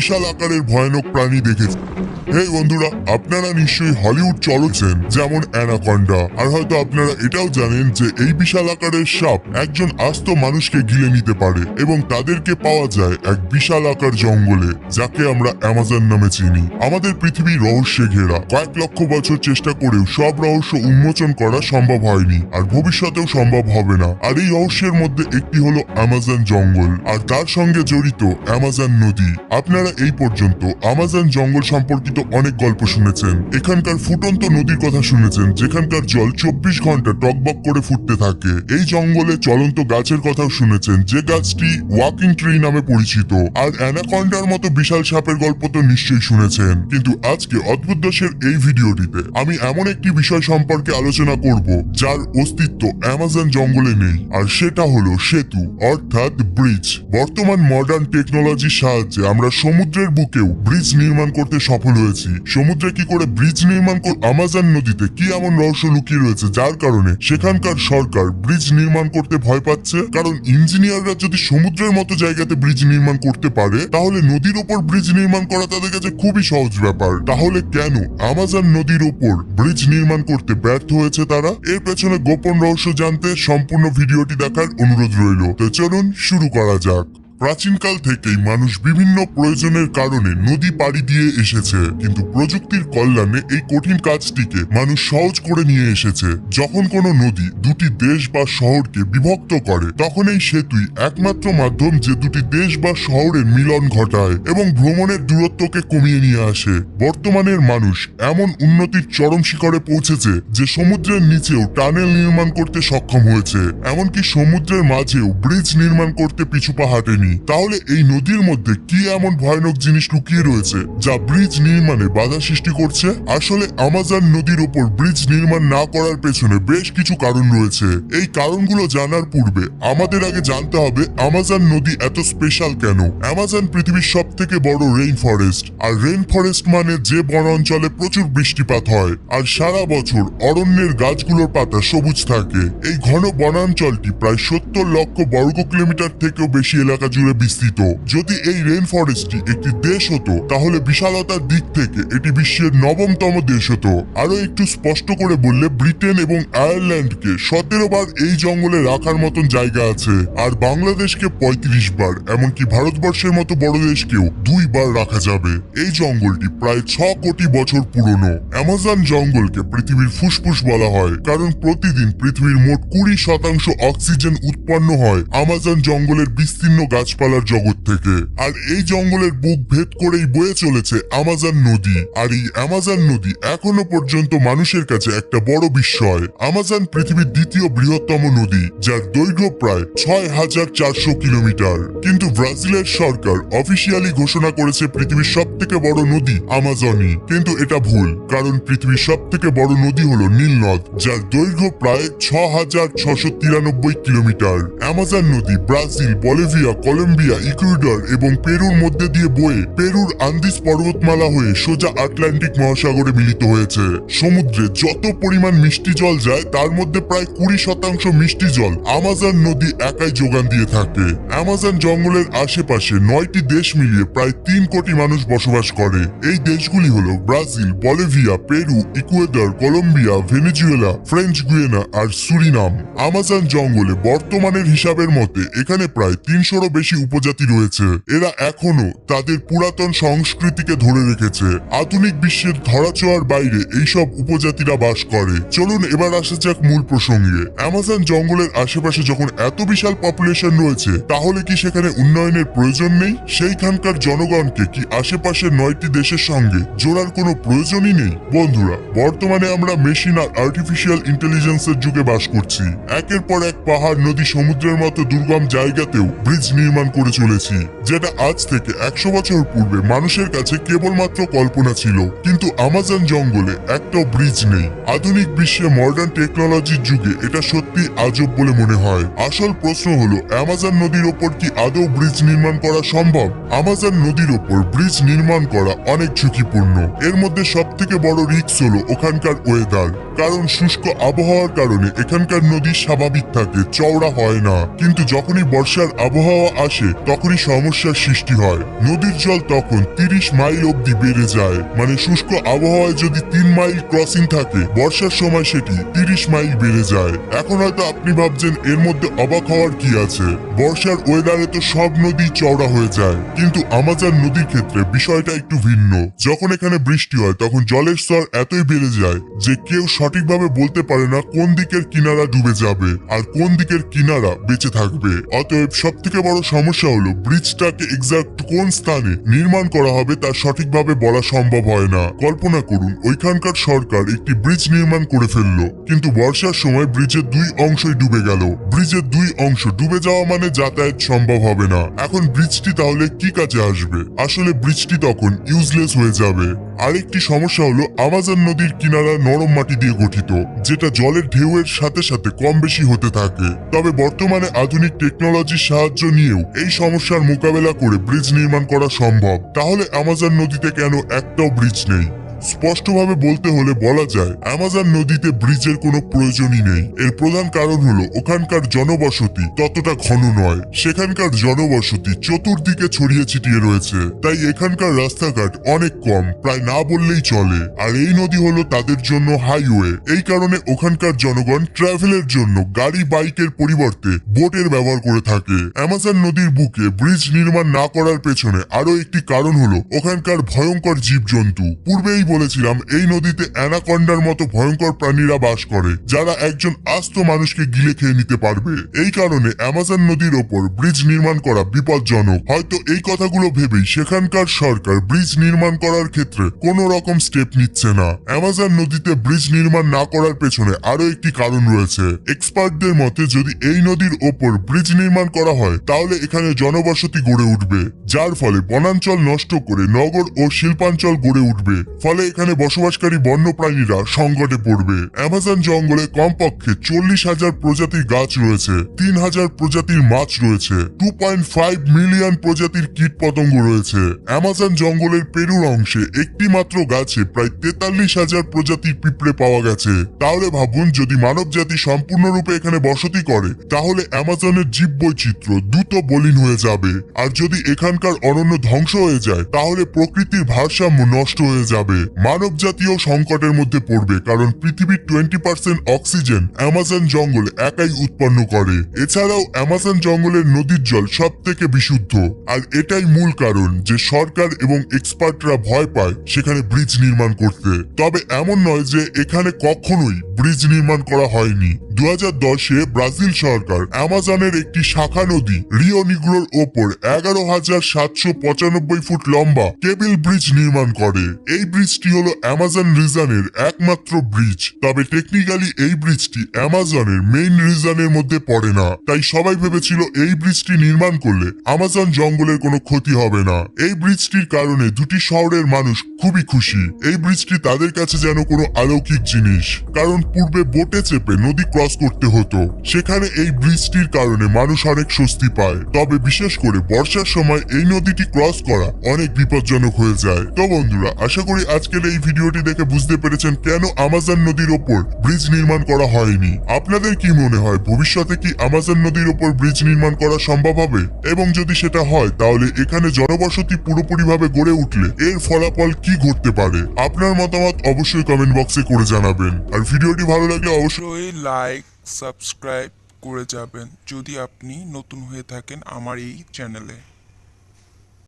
বিশাল আকারের ভয়ানক প্রাণী দেখেছি। হে বন্ধুরা, আপনারা নিশ্চয়ই হলিউড চলচ্ছেন যেমন অ্যানাকন্ডা, আর হয়তো আপনারা এটাও জানেন যে এই বিশাল আকারের সাপ একজন আস্ত মানুষকে গিলে নিতে পারে এবং তাদেরকে পাওয়া যায় এক বিশাল আকার জঙ্গলে, যাকে আমরা অ্যামাজন নামে চিনি। আমাদের পৃথিবী রহস্যে ঘেরা, কয়েক লক্ষ বছর চেষ্টা করেও সব রহস্য উন্মোচন করা সম্ভব হয়নি, আর ভবিষ্যতেও সম্ভব হবে না। আর এই রহস্যের মধ্যে একটি হলো অ্যামাজন জঙ্গল, আর তার সঙ্গে জড়িত অ্যামাজন নদী। আপনারা এই পর্যন্ত অ্যামাজন জঙ্গল সম্পর্কিত অনেক গল্প শুনেছেন, এখানকার ফুটন্ত নদীর কথা শুনেছেন যেখানকার জল 24 ঘন্টা টকবক করে ফুটতে থাকে। এই জঙ্গলে চলন্ত গাছের কথাও শুনেছেন, যে গাছটি ওয়াকিং ট্রি নামে পরিচিত। আর অ্যানাকন্ডার মতো বিশাল সাপের গল্প তো নিশ্চয়ই শুনেছেন। কিন্তু আজকে অদ্ভুত দেশের এই ভিডিওটিতে আমি এমন একটি বিষয় সম্পর্কে আলোচনা করব যার অস্তিত্ব অ্যামাজন জঙ্গলে নেই, আর সেটা হলো সেতু, অর্থাৎ ব্রিজ। বর্তমান মডার্ন টেকনোলজির সাহায্যে আমরা সমুদ্রের বুকেও ব্রিজ নির্মাণ করতে সফল হয়েছি। সমুদ্রে কি করে ব্রিজ নির্মাণ অ্যামাজন নদীতে কি এমন রহস্য লুকিয়ে রয়েছে যার কারণে সেখানকার সরকার ব্রিজ নির্মাণ করতে ভয় পাচ্ছে? কারণ ইঞ্জিনিয়াররা যদি সমুদ্রের মতো জায়গাতে ব্রিজ নির্মাণ করতে পারে, তাহলে নদীর ওপর ব্রিজ নির্মাণ করা তাদের কাছে খুবই সহজ ব্যাপার। তাহলে কেন অ্যামাজন নদীর ওপর ব্রিজ নির্মাণ করতে ব্যর্থ হয়েছে তারা? এর পেছনে গোপন রহস্য জানতে সম্পূর্ণ ভিডিওটি দেখার অনুরোধ রইল। তো চলুন শুরু করা যাক। প্রাচীনকাল থেকেই মানুষ বিভিন্ন প্রয়োজনের কারণে নদী পাড়ি দিয়ে এসেছে, কিন্তু প্রযুক্তির কল্যাণে এই কঠিন কাজটিকে মানুষ সহজ করে নিয়ে এসেছে। যখন কোনো নদী দুটি দেশ বা শহরকে বিভক্ত করে, তখন এই সেতুই একমাত্র মাধ্যম যে দুটি দেশ বা শহরের মিলন ঘটায় এবং ভ্রমণের দূরত্বকে কমিয়ে নিয়ে আসে। বর্তমানের মানুষ এমন উন্নতির চরম শিখরে পৌঁছেছে যে সমুদ্রের নিচেও টানেল নির্মাণ করতে সক্ষম হয়েছে, এমনকি সমুদ্রের মাঝেও ব্রিজ নির্মাণ করতে পিছুপা হাঁটেনি। তাহলে এই নদীর মধ্যে কি এমন ভয়ানক জিনিস লুকিয়ে রয়েছে যা ব্রিজ নির্মাণে বাধা সৃষ্টি করছে? আসলে অ্যামাজন নদীর উপর ব্রিজ নির্মাণ না করার পেছনে বেশ কিছু কারণ রয়েছে। এই কারণগুলো জানার পূর্বে আমাদের আগে জানতে হবে অ্যামাজন নদী এত স্পেশাল কেন। অ্যামাজন পৃথিবীর সব থেকে বড় রেইন ফরেস্ট, আর রেইন ফরেস্ট মানে যে বন অঞ্চলে প্রচুর বৃষ্টিপাত হয় আর সারা বছর অরণ্যের গাছগুলোর পাতা সবুজ থাকে। এই ঘন বনাঞ্চলটি প্রায় 70 লক্ষ বর্গ কিলোমিটার থেকেও বেশি এলাকা জুড়ে বিস্তৃত। যদি এই রেইন ফরেস্টটি একটি দেশ হতো, তাহলে বিশালতার দিক থেকে এটি বিশ্বের 9তম দেশ হতো। আরো একটু স্পষ্ট করে বললে, ব্রিটেন এবং আয়ারল্যান্ডকে 17 বার এই জঙ্গলে রাখার মতন জায়গা আছে, আর বাংলাদেশকে 35 বার, এমনকি ভারতবর্ষের মতো বড় দেশকেও 2 বার রাখা যাবে। এই জঙ্গলটি প্রায় 6 কোটি বছর পুরনো। অ্যামাজন জঙ্গলকে পৃথিবীর ফুসফুস বলা হয়, কারণ প্রতিদিন পৃথিবীর মোট 20% অক্সিজেন উৎপন্ন হয় অ্যামাজন জঙ্গলের বিস্তীর্ণ গাছপালার জগৎ থেকে। আর এই জঙ্গলের বুক ভেদ করেই বয়ে চলেছে অ্যামাজন নদী। আর এই অ্যামাজন নদী এখনো পর্যন্ত মানুষের কাছে একটা বড় বিস্ময়। অ্যামাজন পৃথিবীর দ্বিতীয় বৃহত্তম নদী, যার দৈর্ঘ্য প্রায় 6400 কিলোমিটার। কিন্তু ব্রাজিলের সরকার অফিসিয়ালি ঘোষণা করেছে পৃথিবীর সব থেকে বড় নদী আমাজনই, কিন্তু এটা ভুল, কারণ পৃথিবীর সব থেকে বড় নদী হলো নীল নদ, যার দৈর্ঘ্য প্রায় 6693 কিলোমিটার। অ্যামাজন নদী ব্রাজিল, বলিভিয়া, কলম্বিয়া, ইকুয়েডর এবং পেরুর মধ্যে দিয়ে বয়ে পেরুর আন্দিজ পর্বতমালা হয়ে সোজা আটলান্টিক মহাসাগরে মিলিত হয়েছে। সমুদ্রে যত পরিমাণ মিষ্টি জল যায়, তার মধ্যে প্রায় 20% মিষ্টি জল অ্যামাজন নদী একাই যোগান দিয়ে থাকে। অ্যামাজন জঙ্গলের আশেপাশে 9টি দেশ মিলিয়ে প্রায় 3 কোটি মানুষ বসবাস করে। এই দেশগুলি হলো Brazil, Bolivia, Peru, Ecuador, Colombia, Venezuela, French Guiana আর সুরিনাম। অ্যামাজন জঙ্গলে বর্তমানের হিসাবের মতে এখানে প্রায় 300-রও বেশি উপজাতি রয়েছে। এরা এখনো তাদের পুরাতন সংস্কৃতিকে ধরে রেখেছে। আধুনিক বিশ্বের ধরাছোঁয়ার বাইরে এইসব উপজাতিরা বাস করে। চলুন এবার আসা যাক মূল প্রসঙ্গে। অ্যামাজন জঙ্গলের আশেপাশে যখন এত বিশাল পপুলেশন রয়েছে, তাহলে কি সেখানে উন্নয়নের প্রয়োজন নেই? সেইখানকার জনগণকে কি আশেপাশের 9টি দেশের সঙ্গে জোড়ার কোনো প্রয়োজনই নেই? বন্ধুরা, বর্তমানে আমরা মেশিন আর আর্টিফিশিয়াল ইন্টেলিজেন্সের যুগে বাস করছি। একের পর এক পাহাড়, নদী, সমুদ্রের মতো দুর্গম জায়গাতেও ব্রিজ নির্মাণ করে চলেছি, যেটা আজ থেকে 100 বছর পূর্বে মানুষের কাছে কেবলমাত্র কল্পনা ছিল। কিন্তু অ্যামাজন জঙ্গলে একটাও ব্রিজ নেই। আধুনিক বিশ্বে মডার্ন টেকনোলজির যুগে এটা সত্যি আজব বলে মনে হয়। আসল প্রশ্ন হলো, অ্যামাজন নদীর ওপর কি আদৌ ব্রিজ নির্মাণ করা সম্ভব? অ্যামাজন নদীর ওপর ব্রিজ নির্মাণ করা অনেক ঝুঁকিপূর্ণ। এর মধ্যে সব থেকে বড় রিস্ক হলো ওখানকার ওয়েদার, কারণ শুষ্ক আবহাওয়ার কারণে এখানকার নদী স্বাভাবিক থাকে, চওড়া হয় না। কিন্তু যখনই বর্ষার আবহাওয়া আসে তখনই সমস্যার সৃষ্টি হয়। নদীর জল তখন 30 মাইল অব্দি বেড়ে যায়। মানে শুষ্ক আবহাওয়ায় যদি 3 মাইল ক্রসিং থাকে, বর্ষার সময় সেটি 30 মাইল বেড়ে যায়। এখন হয়তো আপনি ভাবছেন এর মধ্যে অবাক হওয়ার কি আছে, বর্ষার ওয়েদারে তো সব নদী চওড়া হয়ে যায়। কিন্তু আমাজন নদীর ক্ষেত্রে বিষয়টা একটু ভিন্ন। যখন এখানে বৃষ্টি হয় তখন জলের স্তর এতই বেড়ে যায় যে কেউ সঠিকভাবে বলতে পারে না কোন দিকের কিনারা ডুবে যাবে আর কোন দিকের কিনারা বেঁচে থাকবে। অতএব সব থেকে বড় সমস্যা হলো ব্রিজটাকে এক্সাক্ট কোন স্থানে নির্মাণ করা হবে তা সঠিকভাবে বলা সম্ভব হয় না। কল্পনা করুন ওইখানকার সরকার একটি ব্রিজ নির্মাণ করে ফেললো, কিন্তু বর্ষার সময় ব্রিজের 2 অংশই ডুবে গেল। ব্রিজের 2 অংশ ডুবে যাওয়া মানে যাতায়াত সম্ভব হবে না। এখন ব্রিজটি তাহলে কি কাজে আসবে? আসলে ব্রিজটি তখন ইউজলেস হয়ে যাবে। আরেকটি সমস্যা হলো আমাজন নদীর কিনারা নরম মাটি দিয়ে গঠিত, যেটা জলের ঢেউয়ের সাথে সাথে কম বেশি হতে থাকে। তবে বর্তমানে আধুনিক টেকনোলজির সাহায্য নিয়েও এই সমস্যার মোকাবেলা করে ব্রিজ নির্মাণ করা সম্ভব। তাহলে আমাজন নদীতে কেন একটাও ব্রিজ নেই? স্পষ্টভাবে বলতে হলে বলা যায় আমাজন নদীতে ব্রিজের কোনো প্রয়োজনই নেই। এর প্রধান কারণ হলো ওখানকার জনবসতি ততটা ঘন নয়। সেখানকার জনবসতি চতুর্দিকে ছড়িয়ে ছিটিয়ে রয়েছে, তাই এখানকার রাস্তাঘাট অনেক কম, প্রায় না বললেই চলে। আর এই নদী হলো তাদের জন্য হাইওয়ে। এই কারণে ওখানকার জনগণ ট্রাভেলের জন্য গাড়ি বাইকের পরিবর্তে বোটের ব্যবহার করে থাকে। আমাজন নদীর বুকে ব্রিজ নির্মাণ না করার পেছনে আরো একটি কারণ হলো ওখানকার ভয়ঙ্কর জীবজন্তু। পূর্বেই বলেছিলাম এই নদীতে অ্যানাকন্ডার মতো ভয়ঙ্কর প্রাণীরা বাস করে, যারা একজন আস্ত মানুষকে গিলে খেয়ে নিতে পারবে। এই কারণে আমাজন নদীর ওপর ব্রিজ নির্মাণ করা বিপজ্জনক। হয়তো এই কথাগুলো ভেবেই সেখানকার সরকার ব্রিজ নির্মাণ করার ক্ষেত্রে কোনো রকম স্টেপ নিচ্ছে না। আমাজন নদীতে ব্রিজ নির্মাণ না করার পেছনে আরো একটি কারণ রয়েছে। এক্সপার্টদের মতে যদি এই নদীর ওপর ব্রিজ নির্মাণ করা হয় তাহলে এখানে জনবসতি গড়ে উঠবে, যার ফলে বনাঞ্চল নষ্ট করে নগর ও শিল্পাঞ্চল গড়ে উঠবে। ফলে এখানে বসবাসকারী বন্যপ্রাণীরা সংকটে পড়বে। আমাজন জঙ্গলে কমপক্ষে 40,000 প্রজাতির গাছ রয়েছে, 3,000 প্রজাতির মাছ রয়েছে, 2.5 মিলিয়ন প্রজাতির কীট পতঙ্গ রয়েছে। আমাজন জঙ্গলের পেরুর অংশে একটি মাত্র গাছে প্রায় 43,000 প্রজাতির পিঁপড়ে পাওয়া গেছে। তাহলে ভাবুন যদি মানব জাতি সম্পূর্ণরূপে এখানে বসতি করে তাহলে আমাজনের জীববৈচিত্র্য দ্রুত মলিন হয়ে যাবে। আর যদি এখানকার অরণ্য ধ্বংস হয়ে যায় তাহলে প্রকৃতির ভারসাম্য নষ্ট হয়ে যাবে। মানব জাতীয় সংকটের মধ্যে পড়বে, কারণ পৃথিবীর 20% অক্সিজেন আমাজন জঙ্গল একাই উৎপন্ন করে। এছাড়াও আমাজন জঙ্গলের নদীর জল সব থেকে বিশুদ্ধ। আর এটাই মূল কারণ যে সরকার এবং এক্সপার্টরা ভয় পায় সেখানে ব্রিজ নির্মাণ করতে। তবে এমন নয় যে এখানে কখনোই ব্রিজ নির্মাণ করা হয়নি। 2010-এ ব্রাজিল সরকার আমাজনের একটি শাখা নদী রিও নিগ্রোর ওপর 11,795 ফুট লম্বা কেবল ব্রিজ নির্মাণ করে। এই ব্রিজটি হলো আমাজন রিজনের একমাত্র ব্রিজ। তবে টেকনিক্যালি এই ব্রিজটি আমাজনের মেইন রিজনের মধ্যে পড়ে না, তাই সবাই ভেবেছিল এই ব্রিজটি নির্মাণ করলে আমাজন জঙ্গলের কোনো ক্ষতি হবে না। এই ব্রিজটির কারণে দুটি শহরের মানুষ খুবই খুশি। এই ব্রিজটি তাদের কাছে যেন কোনো অলৌকিক জিনিস, কারণ পূর্বে বোটে চেপে নদী ক্রস করতে হতো। সেখানে এই ব্রিজটির কারণে মানুষ অনেক স্বস্তি পায়। তবে বিশেষ করে বর্ষার সময় এই নদীটি ক্রস করা অনেক বিপজ্জনক হয়ে যায়। তো বন্ধুরা, আশা করি আজকের এই ভিডিওটি দেখে বুঝতে পেরেছেন কেন আমাজন নদীর ওপর ব্রিজ নির্মাণ করা হয়নি। আপনাদের কি মনে হয় ভবিষ্যতে কি আমাজন নদীর ওপর ব্রিজ নির্মাণ করা সম্ভব হবে? এবং যদি সেটা হয় তাহলে এখানে জনবসতি পুরোপুরিভাবে গড়ে উঠলে এর ফলাফল কি ঘটতে পারে? আপনার মতামত অবশ্যই কমেন্ট বক্সে করে জানাবেন। আর ভিডিওটি ভালো লাগলে অবশ্যই লাইক সাবস্ক্রাইব করে যাবেন যদি আপনি নতুন হয়ে থাকেন আমার এই চ্যানেলে।